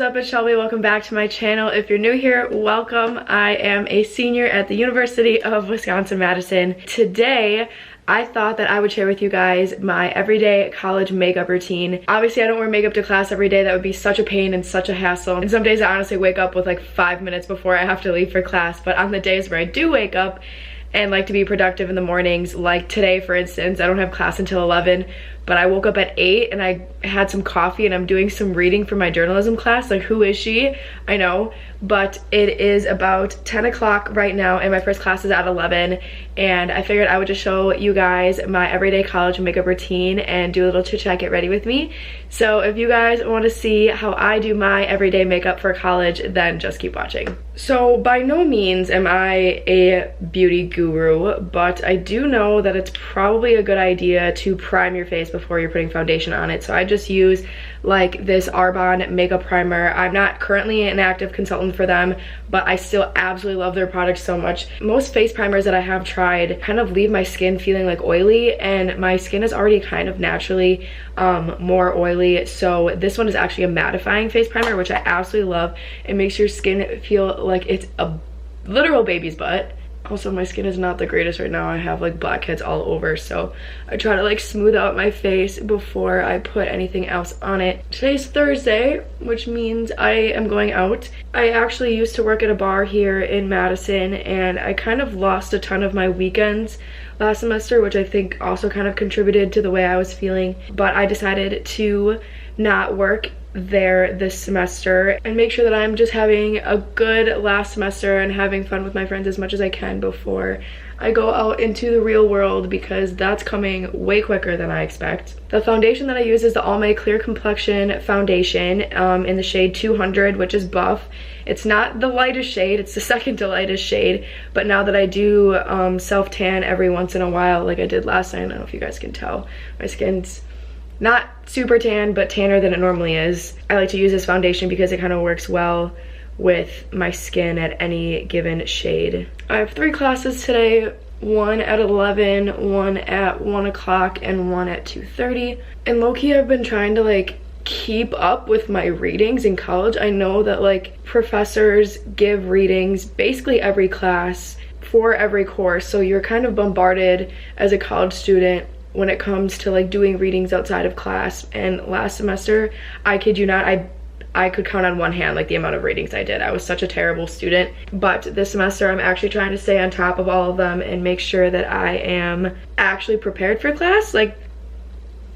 up? It's Shelby. Welcome back to my channel. If you're new here, welcome. I am a senior at the University of Wisconsin-Madison. Today, I thought that I would share with you guys my everyday college makeup routine. Obviously, I don't wear makeup to class every day. That would be such a pain and such a hassle. And some days I honestly wake up with like 5 minutes before I have to leave for class. But on the days where I do wake up and like to be productive in the mornings, like today, for instance, I don't have class until 11, but I woke up at 8 and I had some coffee and I'm doing some reading for my journalism class. Like, who is she? I know, but it is about 10 o'clock right now and my first class is at 11, and I figured I would just show you guys my everyday college makeup routine and do a little chit chat, get ready with me. So if you guys want to see how I do my everyday makeup for college, then just keep watching. So by no means am I a beauty guru, but I do know that it's probably a good idea to prime your face before you're putting foundation on it. So I just use like this Arbonne makeup primer. I'm not currently an active consultant for them, but I still absolutely love their products so much. Most face primers that I have tried kind of leave my skin feeling like oily, and my skin is already kind of naturally more oily. So this one is actually a mattifying face primer, which I absolutely love. It makes your skin feel like it's a literal baby's butt. Also, my skin is not the greatest right now. I have like blackheads all over, so I try to like smooth out my face before I put anything else on it. Today's Thursday, which means I am going out. I actually used to work at a bar here in Madison, and I kind of lost a ton of my weekends last semester, which I think also kind of contributed to the way I was feeling. But I decided to not work there this semester and make sure that I'm just having a good last semester and having fun with my friends as much as I can before I go out into the real world, because that's coming way quicker than I expect. The foundation that I use is the Almay Clear Complexion Foundation in the shade 200, which is buff. It's not the lightest shade, it's the second to lightest shade, but now that I do self-tan every once in a while like I did last night, I don't know if you guys can tell, my skin's not super tan, but tanner than it normally is. I like to use this foundation because it kind of works well with my skin at any given shade. I have 3 classes today, one at 11, one at 1 o'clock, and one at 2:30. And low-key, I've been trying to like keep up with my readings in college. I know that like professors give readings basically every class for every course, so you're kind of bombarded as a college student when it comes to like doing readings outside of class. And last semester, I kid you not, I could count on one hand like the amount of readings I did. I was such a terrible student. But this semester I'm actually trying to stay on top of all of them and make sure that I am actually prepared for class. Like,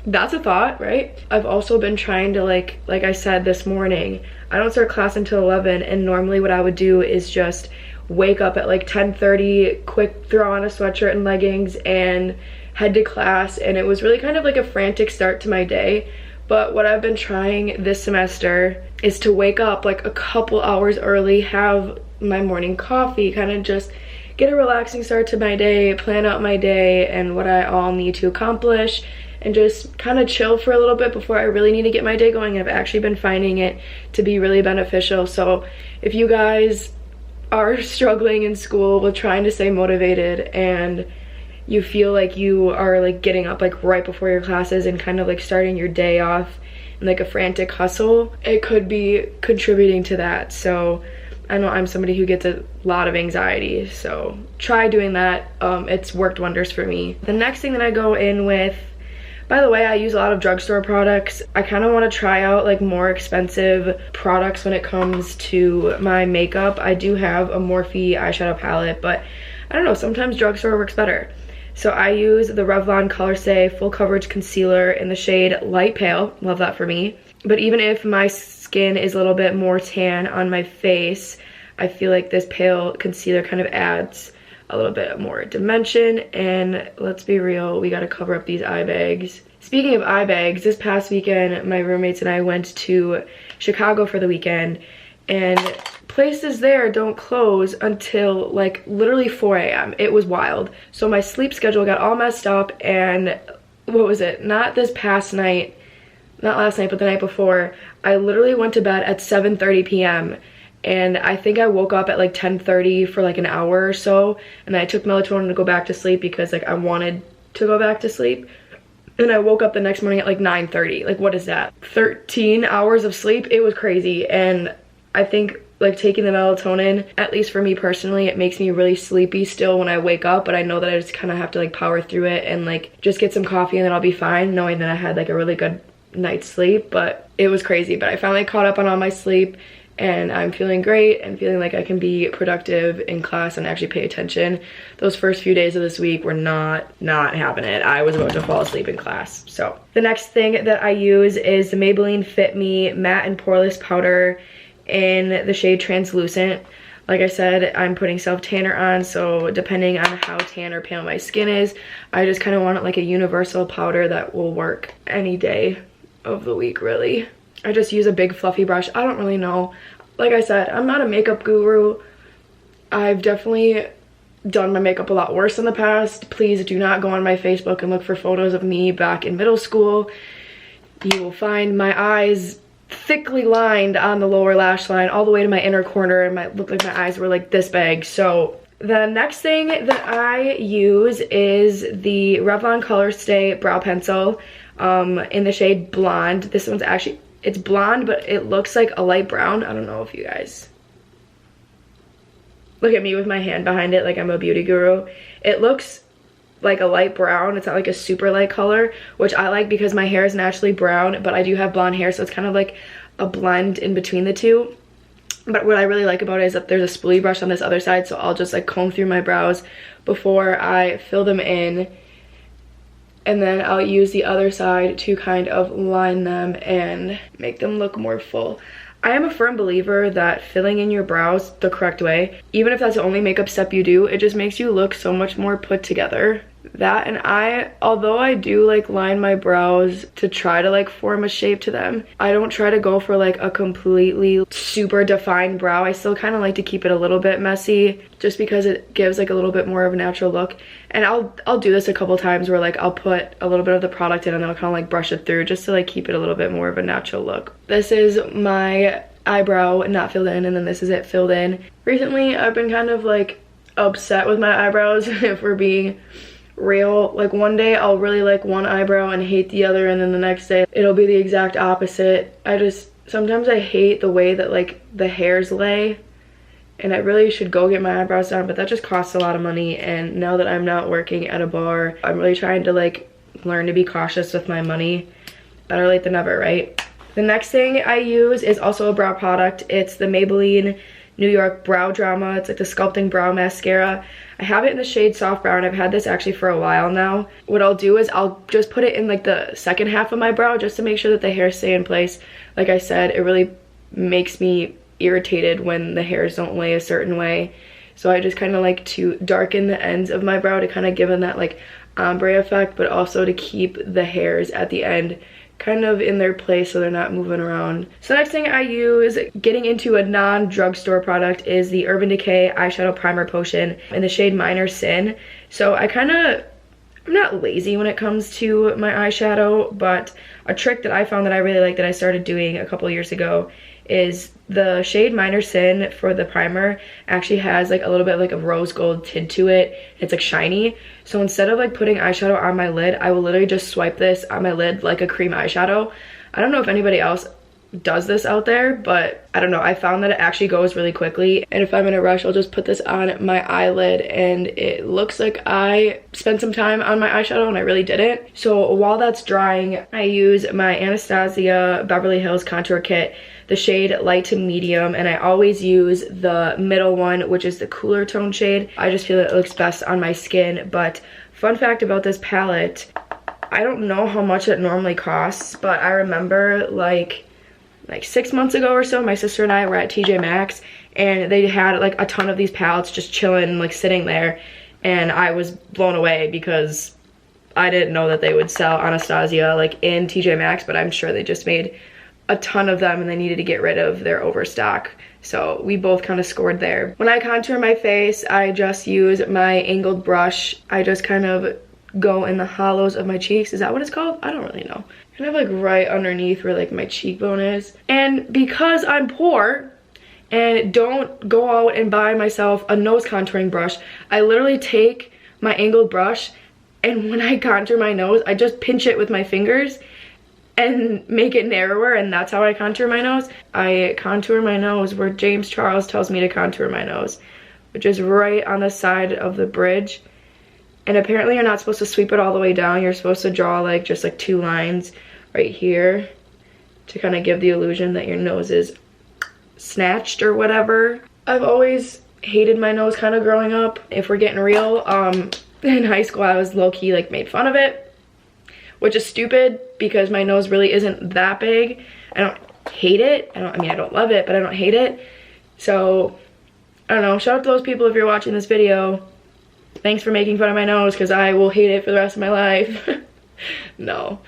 that's a thought, right? I've also been trying to like I said this morning, I don't start class until 11, and normally what I would do is just wake up at like 10:30, quick throw on a sweatshirt and leggings and head to class, and it was really kind of like a frantic start to my day. But what I've been trying this semester is to wake up like a couple hours early, have my morning coffee, kind of just get a relaxing start to my day, plan out my day and what I all need to accomplish, and just kind of chill for a little bit before I really need to get my day going. I've actually been finding it to be really beneficial. So if you guys are struggling in school with trying to stay motivated and you feel like you are like getting up like right before your classes and kind of like starting your day off in like a frantic hustle, it could be contributing to that. So I know I'm somebody who gets a lot of anxiety, so try doing that. It's worked wonders for me. The next thing that I go in with, by the way, I use a lot of drugstore products. I kind of want to try out like more expensive products when it comes to my makeup. I do have a Morphe eyeshadow palette, but I don't know, sometimes drugstore works better. So I use the Revlon Color Stay Full Coverage Concealer in the shade Light Pale. Love that for me. But even if my skin is a little bit more tan on my face, I feel like this pale concealer kind of adds a little bit more dimension. And let's be real, we gotta cover up these eye bags. Speaking of eye bags, this past weekend, my roommates and I went to Chicago for the weekend, and places there don't close until like literally 4 a.m. It was wild. So my sleep schedule got all messed up, and what was it? Not this past night, not last night, but the night before, I literally went to bed at 7:30 p.m. and I think I woke up at like 10:30 for like an hour or so, and I took melatonin to go back to sleep because like I wanted to go back to sleep. And I woke up the next morning at like 9:30. Like, what is that? 13 hours of sleep? It was crazy. And I think like taking the melatonin, at least for me personally, it makes me really sleepy still when I wake up, but I know that I just kind of have to like power through it and like just get some coffee and then I'll be fine, knowing that I had like a really good night's sleep. But it was crazy. But I finally caught up on all my sleep and I'm feeling great and feeling like I can be productive in class and actually pay attention. Those first few days of this week were not having it. I was about to fall asleep in class. So the next thing that I use is the Maybelline Fit Me Matte and Poreless Powder in the shade Translucent. Like I said, I'm putting self tanner on, so depending on how tan or pale my skin is, I just kind of want it like a universal powder that will work any day of the week, really. I just use a big fluffy brush. I don't really know. Like I said, I'm not a makeup guru. I've definitely done my makeup a lot worse in the past. Please do not go on my Facebook and look for photos of me back in middle school. You will find my eyes thickly lined on the lower lash line all the way to my inner corner, and might look like my eyes were like this big. So the next thing that I use is the Revlon Color Stay Brow Pencil in the shade Blonde. This one's actually, it's blonde, but it looks like a light brown. I don't know if you guys look at me with my hand behind it like I'm a beauty guru. It looks like a light brown. It's not like a super light color, which I like because my hair is naturally brown, but I do have blonde hair, so it's kind of like a blend in between the two. But what I really like about it is that there's a spoolie brush on this other side, so I'll just like comb through my brows before I fill them in, and then I'll use the other side to kind of line them and make them look more full. I am a firm believer that filling in your brows the correct way, even if that's the only makeup step you do, it just makes you look so much more put together. That, and although I do like line my brows to try to like form a shape to them, I don't try to go for like a completely super defined brow. I still kind of like to keep it a little bit messy just because it gives like a little bit more of a natural look. And I'll do this a couple times where like I'll put a little bit of the product in and then I'll kind of like brush it through just to like keep it a little bit more of a natural look. This is my eyebrow not filled in, and then this is it filled in. Recently I've been kind of like upset with my eyebrows if we're being real. Like one day I'll really like one eyebrow and hate the other, and then the next day it'll be the exact opposite. Sometimes I hate the way that like the hairs lay, and I really should go get my eyebrows done, but that just costs a lot of money. And now that I'm not working at a bar, I'm really trying to like learn to be cautious with my money. Better late than never, right? The next thing I use is also a brow product. It's the Maybelline New York Brow Drama. It's like the sculpting brow mascara. I have it in the shade Soft Brown. I've had this actually for a while now. What I'll do is I'll just put it in like the second half of my brow just to make sure that the hairs stay in place. Like I said, it really makes me irritated when the hairs don't lay a certain way. So I just kind of like to darken the ends of my brow to kind of give them that like ombre effect, but also to keep the hairs at the end kind of in their place so they're not moving around. So the next thing I use, getting into a non-drugstore product, is the Urban Decay Eyeshadow Primer Potion in the shade Minor Sin. So I'm not lazy when it comes to my eyeshadow, but a trick that I found that I really like that I started doing a couple years ago is the shade Minor Sin for the primer actually has like a little bit like a rose gold tint to it. It's like shiny. So instead of like putting eyeshadow on my lid, I will literally just swipe this on my lid like a cream eyeshadow. I don't know if anybody else does this out there, but I don't know, I found that it actually goes really quickly. And if I'm in a rush, I'll just put this on my eyelid and it looks like I spent some time on my eyeshadow and I really didn't. So while that's drying, I use my Anastasia Beverly Hills Contour Kit, the shade Light to Medium, and I always use the middle one, which is the cooler tone shade. I just feel it looks best on my skin. But fun fact about this palette, I don't know how much it normally costs, but I remember like 6 months ago or so, my sister and I were at TJ Maxx and they had like a ton of these palettes just chilling, like sitting there, and I was blown away because I didn't know that they would sell Anastasia like in TJ Maxx, but I'm sure they just made a ton of them and they needed to get rid of their overstock. So we both kind of scored there. When I contour my face, I just use my angled brush. I just kind of go in the hollows of my cheeks. Is that what it's called? I don't really know. Kind of like right underneath where like my cheekbone is. And because I'm poor and don't go out and buy myself a nose contouring brush, I literally take my angled brush And when I contour my nose, I just pinch it with my fingers and make it narrower, and that's how I contour my nose. I contour my nose where James Charles tells me to contour my nose, which is right on the side of the bridge. And apparently you're not supposed to sweep it all the way down. You're supposed to draw like just like 2 lines right here to kind of give the illusion that your nose is snatched or whatever. I've always hated my nose kind of growing up. If we're getting real, in high school I was low-key like made fun of it, which is stupid because my nose really isn't that big. I don't hate it. I mean, I don't love it, but I don't hate it. So, I don't know. Shout out to those people if you're watching this video. Thanks for making fun of my nose because I will hate it for the rest of my life. No,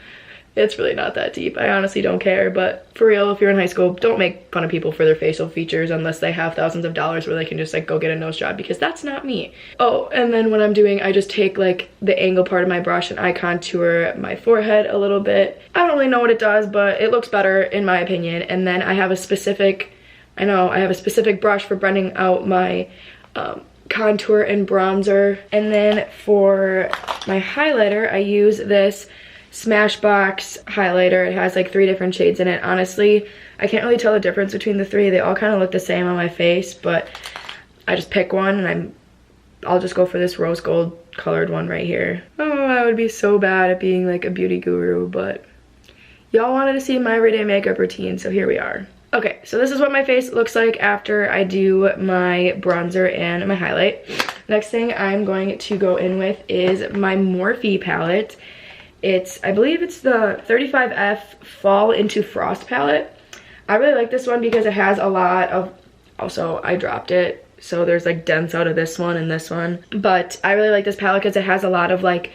it's really not that deep. I honestly don't care, but for real, if you're in high school, don't make fun of people for their facial features unless they have thousands of dollars where they can just like go get a nose job, because that's not me. Oh, and then what I'm doing, I just take like the angle part of my brush and I contour my forehead a little bit. I don't really know what it does, but it looks better in my opinion. And then I have a specific, I have a specific brush for blending out my contour and bronzer. And then for my highlighter, I use this Smashbox highlighter. It has like 3 different shades in it. Honestly, I can't really tell the difference between the 3. They all kind of look the same on my face, but I just pick one and I'll just go for this rose gold colored one right here. Oh, I would be so bad at being like a beauty guru, but y'all wanted to see my everyday makeup routine, so here we are. Okay, so this is what my face looks like after I do my bronzer and my highlight. Next thing I'm going to go in with is my Morphe palette. I believe it's the 35F Fall into Frost palette. I really like this one because it has a lot of, also I dropped it, so there's like dents out of this one and this one. But I really like this palette because it has a lot of like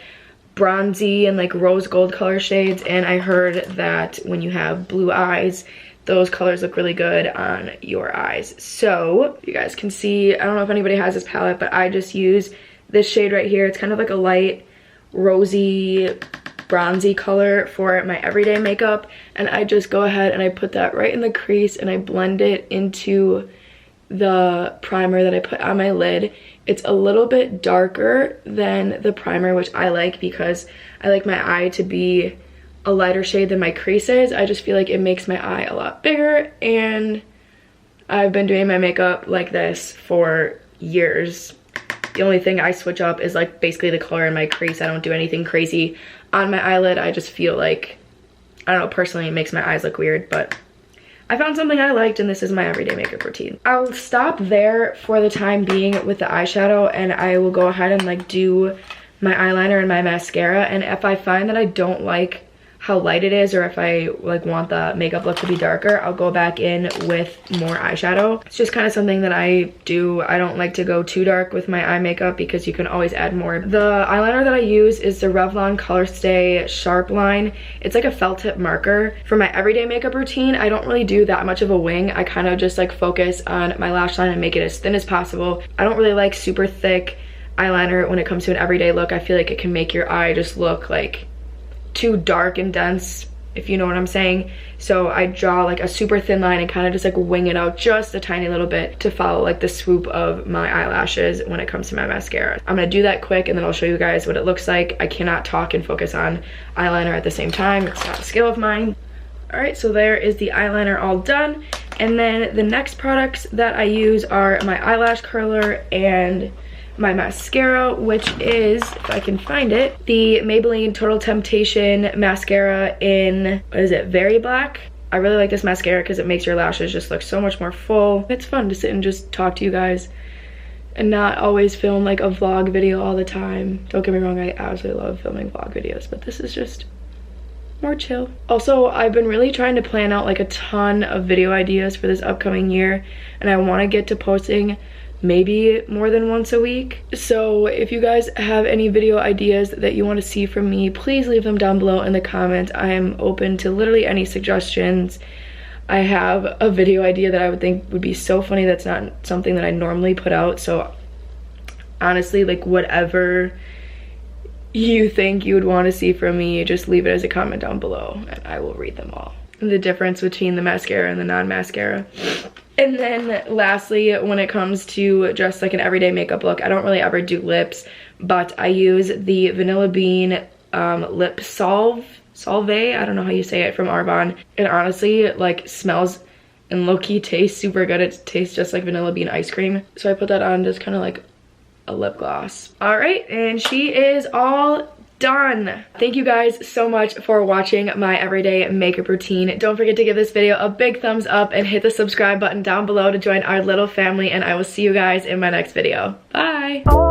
bronzy and like rose gold color shades, and I heard that when you have blue eyes, those colors look really good on your eyes. So you guys can see, I don't know if anybody has this palette, but I just use this shade right here. It's kind of like a light rosy bronzy color for my everyday makeup, and I just go ahead and I put that right in the crease and I blend it into the primer that I put on my lid. It's a little bit darker than the primer, which I like because I like my eye to be a lighter shade than my crease is. I just feel like it makes my eye a lot bigger, and I've been doing my makeup like this for years. The only thing I switch up is like basically the color in my crease. I don't do anything crazy on my eyelid. I just feel like, I don't know, personally it makes my eyes look weird, but I found something I liked and this is my everyday makeup routine. I'll stop there for the time being with the eyeshadow, and I will go ahead and like do my eyeliner and my mascara. And if I find that I don't like how light it is, or if I like want the makeup look to be darker, I'll go back in with more eyeshadow. It's just kind of something that I do. I don't like to go too dark with my eye makeup because you can always add more. The eyeliner that I use is the Revlon Colorstay Sharp Line. It's like a felt tip marker. For my everyday makeup routine, I don't really do that much of a wing. I kind of just like focus on my lash line and make it as thin as possible. I don't really like super thick eyeliner when it comes to an everyday look. I feel like it can make your eye just look like too dark and dense, if you know what I'm saying. So I draw like a super thin line and kind of just like wing it out just a tiny little bit to follow like the swoop of my eyelashes when it comes to my mascara. I'm gonna do that quick and then I'll show you guys what it looks like. I cannot talk and focus on eyeliner at the same time. It's not a skill of mine. All right, so there is the eyeliner all done. And then the next products that I use are my eyelash curler and my mascara, which is, if I can find it, the Maybelline Total Temptation mascara in, what is it, Very Black. I really like this mascara because it makes your lashes just look so much more full. It's fun to sit and just talk to you guys and not always film like a vlog video all the time. Don't get me wrong, I absolutely love filming vlog videos, but this is just more chill. Also, I've been really trying to plan out like a ton of video ideas for this upcoming year, and I want to get to posting maybe more than once a week. So if you guys have any video ideas that you want to see from me, please leave them down below in the comments. I am open to literally any suggestions. I have a video idea that I would think would be so funny that's not something that I normally put out. So honestly, like whatever you think you would want to see from me, just leave it as a comment down below and I will read them all. The difference between the mascara and the non-mascara. And then lastly, when it comes to just like an everyday makeup look, I don't really ever do lips, but I use the Vanilla Bean lip solve, I don't know how you say it, from Arbonne. It honestly like smells and low-key tastes super good. It tastes just like vanilla bean ice cream. So I put that on just kind of like a lip gloss. All right, and she is all done. Thank you guys so much for watching my everyday makeup routine. Don't forget to give this video a big thumbs up and hit the subscribe button down below to join our little family, and I will see you guys in my next video. Bye.